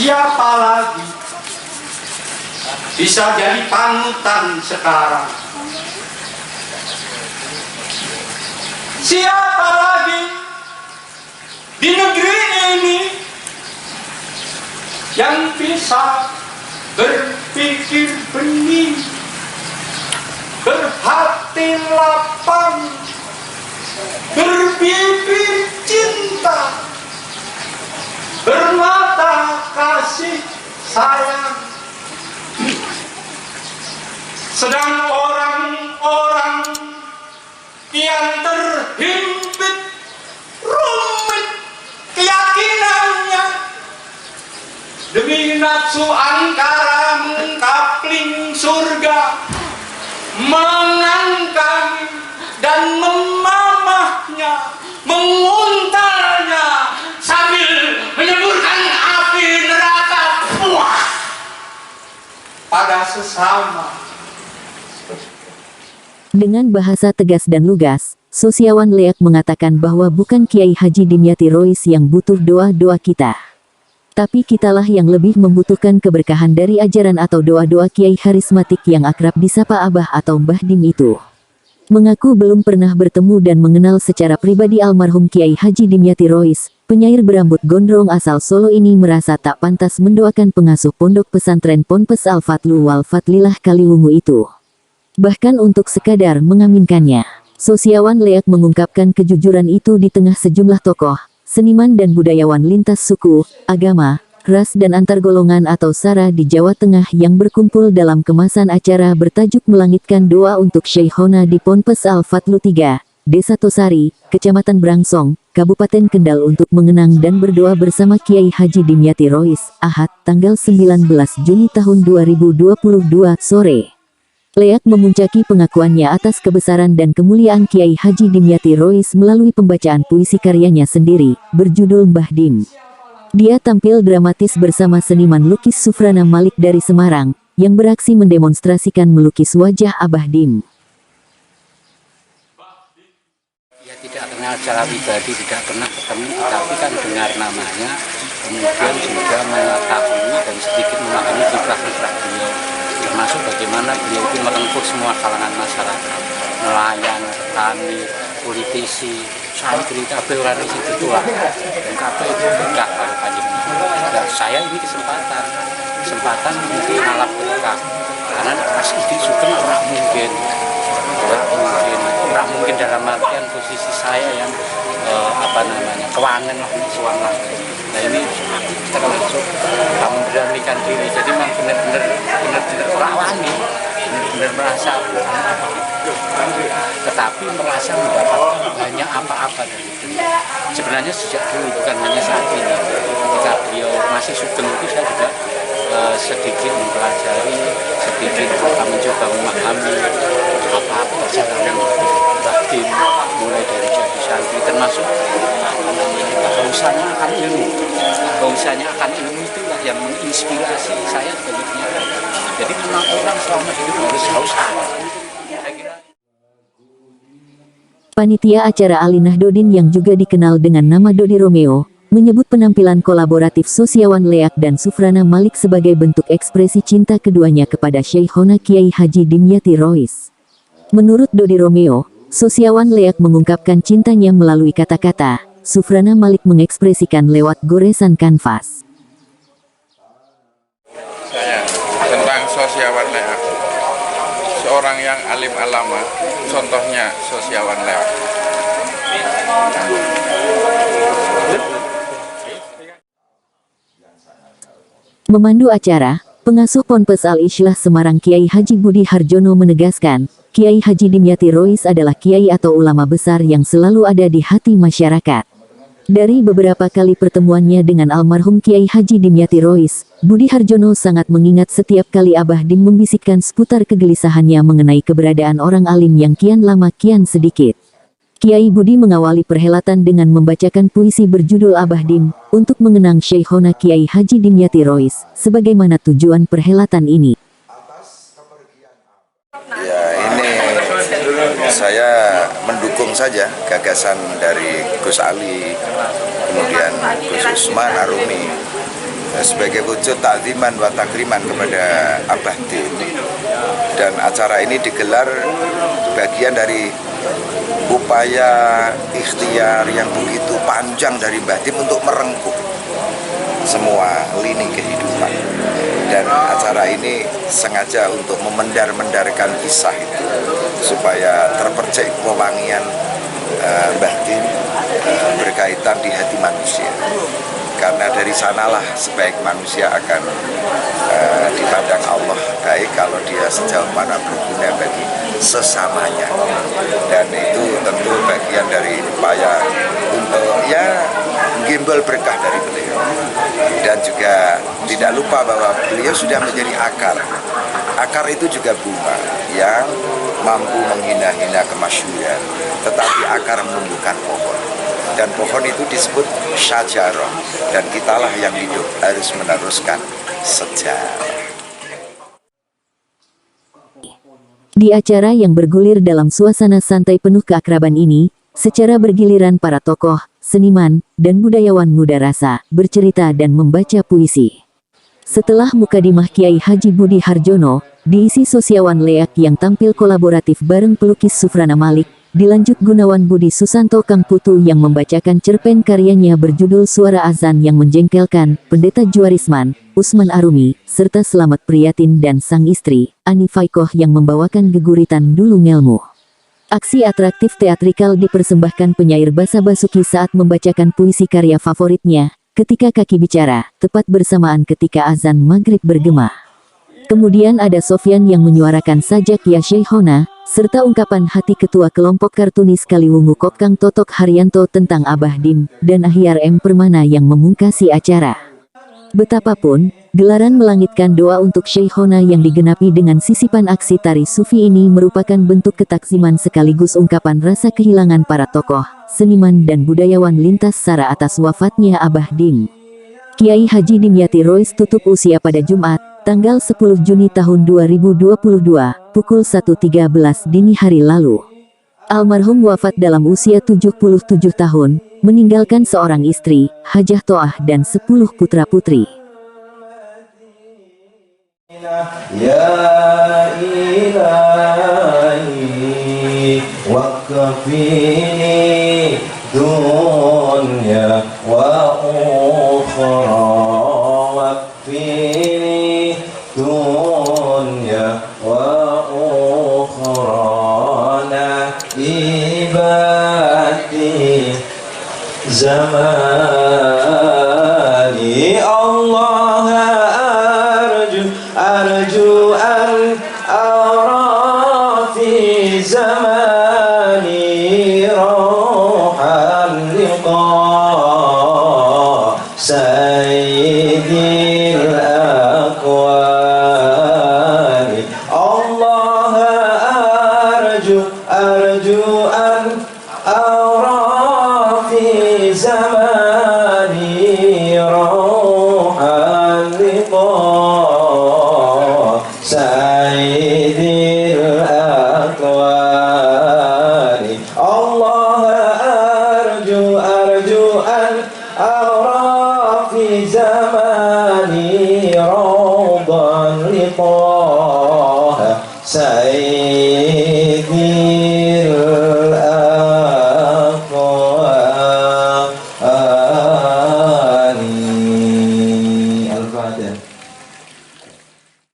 siapa lagi bisa jadi panutan sekarang? Siapa lagi di negeri ini yang bisa berpikir bening, berhati lapang, berbibir cinta, bermata kasih sayang? Sedang orang-orang yang terhimpit rumit keyakinannya demi nafsu angkara mengkapling surga, mengangkang dan memamahnya, menguntalnya sambil menyemburkan api neraka puah pada sesama. Dengan bahasa tegas dan lugas, Sosiawan Leak mengatakan bahwa bukan Kiai Haji Dimyati Rois yang butuh doa-doa kita. Tapi kitalah yang lebih membutuhkan keberkahan dari ajaran atau doa-doa Kiai Harismatik yang akrab disapa Abah atau Mbah Dim itu. Mengaku belum pernah bertemu dan mengenal secara pribadi almarhum Kiai Haji Dimyati Rois, penyair berambut gondrong asal Solo ini merasa tak pantas mendoakan pengasuh pondok pesantren Ponpes Al-Fatlu wal Fatlilah Kaliwungu itu. Bahkan untuk sekadar mengaminkannya. Sosiawan Leak mengungkapkan kejujuran itu di tengah sejumlah tokoh, seniman dan budayawan lintas suku, agama, ras dan antar golongan atau sara di Jawa Tengah yang berkumpul dalam kemasan acara bertajuk Melangitkan Doa untuk Syekhona di Ponpes Al-Fatlu 3, Desa Tosari, Kecamatan Brangsong, Kabupaten Kendal untuk mengenang dan berdoa bersama Kiai Haji Dimyati Rois, Ahad, tanggal 19 Juni tahun 2022 sore. Leak memuncaki pengakuannya atas kebesaran dan kemuliaan Kiai Haji Dimyati Rois melalui pembacaan puisi karyanya sendiri, berjudul Mbah Dim. Dia tampil dramatis bersama seniman lukis Sufrana Malik dari Semarang, yang beraksi mendemonstrasikan melukis wajah Abah Dim. Ya tidak kenal secara pribadi, tidak pernah ketemu, tapi kan dengar namanya, kemudian juga mengetahui dan sedikit memahami kiprah-kiprah beliau. Termasuk bagaimana beliau itu merengkuh semua kalangan masyarakat, nelayan, petani, politisi, santri, kabeh orang di situ tua, dan kabeh itu berkah pada panjenengan. Dan saya ini kesempatan mungkin ngalap berkah, karena pas itu Sugeng orang mungkin dalam artian posisi saya yang kewangan lah, suang lah. Nah ini termasuk memberanikan diri, jadi memang benar-benar orang wani, benar-benar merasa tetapi merasa mendapatkan banyak apa-apa dari itu. Sebenarnya sejak dulu, bukan hanya saat ini. Ketika beliau masih Sugeng itu saya juga sedikit mempelajari, sedikit mencoba memahami apa-apa perjalanan Mbah Dim, mulai dari jadi santri, termasuk kehausannya akan ilmu itulah yang menginspirasi saya sebagai penyair. Jadi memang orang selama hidup harus haus akan. Panitia acara Ali Nahdodin yang juga dikenal dengan nama Dodi Romeo, menyebut penampilan kolaboratif Sosiawan Leak dan Sufrana Malik sebagai bentuk ekspresi cinta keduanya kepada Syekhona Kiai Haji Dimyati Rois. Menurut Dodi Romeo, Sosiawan Leak mengungkapkan cintanya melalui kata-kata, Sufrana Malik mengekspresikan lewat goresan kanvas. Saya tentang Sosiawan Leak, seorang yang alim alama, contohnya Sosiawan Leak. Memandu acara, pengasuh Ponpes Al-Isylah Semarang Kiai Haji Budi Harjono menegaskan, Kiai Haji Dimyati Rois adalah kiai atau ulama besar yang selalu ada di hati masyarakat. Dari beberapa kali pertemuannya dengan almarhum Kiai Haji Dimyati Rois, Budi Harjono sangat mengingat setiap kali Abah Dim membisikkan seputar kegelisahannya mengenai keberadaan orang alim yang kian lama kian sedikit. Kiai Budi mengawali perhelatan dengan membacakan puisi berjudul Abah Dim, untuk mengenang Syekhona Kiai Haji Dimyati Rois, sebagaimana tujuan perhelatan ini. Ya, ini saya mendukung saja gagasan dari Gus Ali, kemudian Gus Usman Arumi, sebagai wujud takziman wa takriman kepada Abah Din. Dan acara ini digelar bagian dari upaya ikhtiar yang begitu panjang dari Mbah Din untuk merengkuh semua lini kehidupan. Dan acara ini sengaja untuk memendar-mendarkan kisah itu supaya terpercik wewangian Mbah Din berkaitan di hati manusia. Karena dari sanalah sebaik manusia akan dipandang Allah baik kalau dia sejauh mana berguna bagi sesamanya. Dan itu tentu bagian dari upaya untuk ya gimbal berkah dari beliau. Dan juga tidak lupa bahwa beliau sudah menjadi akar. Akar itu juga bunga yang mampu menghina-hina kemasyhuran, tetapi akar menumbuhkan pohon. Dan pohon itu disebut syajarah, dan kitalah yang hidup harus meneruskan sejarah. Di acara yang bergulir dalam suasana santai penuh keakraban ini, secara bergiliran para tokoh, seniman, dan budayawan muda rasa bercerita dan membaca puisi. Setelah mukadimah Kiai Haji Budi Harjono, diisi Sosiawan Leak yang tampil kolaboratif bareng pelukis Sufrana Malik, dilanjut Gunawan Budi Susanto Kang Putu yang membacakan cerpen karyanya berjudul Suara Azan yang Menjengkelkan, Pendeta Juarisman, Usman Arumi, serta Selamat Priyatin dan sang istri, Ani Faikoh yang membawakan geguritan Dulu Ngelmu. Aksi atraktif teatrikal dipersembahkan penyair Basa Basuki saat membacakan puisi karya favoritnya, Ketika Kaki Bicara, tepat bersamaan ketika azan maghrib bergema. Kemudian ada Sofyan yang menyuarakan sajak Ya Sheikhona, serta ungkapan hati ketua kelompok kartunis Kaliwungu Kokang Totok Haryanto tentang Abah Dim, dan Ahyar M. Permana yang memungkasi acara. Betapapun, gelaran melangitkan doa untuk Sheikhona yang digenapi dengan sisipan aksi tari sufi ini merupakan bentuk ketaksiman sekaligus ungkapan rasa kehilangan para tokoh, seniman dan budayawan lintas sara atas wafatnya Abah Dim. Kiai Haji Dimyati Rois tutup usia pada Jumat, tanggal 10 Juni tahun 2022, pukul 1.13 dini hari lalu. Almarhum wafat dalam usia 77 tahun, meninggalkan seorang istri, Hajah Toah dan 10 putra-putri. Ya ilahi wakfini dunya wa ukhra wakfini dunya wa ukhra ibadi zamani Allah arju an ara fi zamani rohan liqa sayyidil akwani Allah arju an ara fi zamani rohan liqa sayyidil akwani Allah arju an ara fi zamani rawdan liqaha sayyidil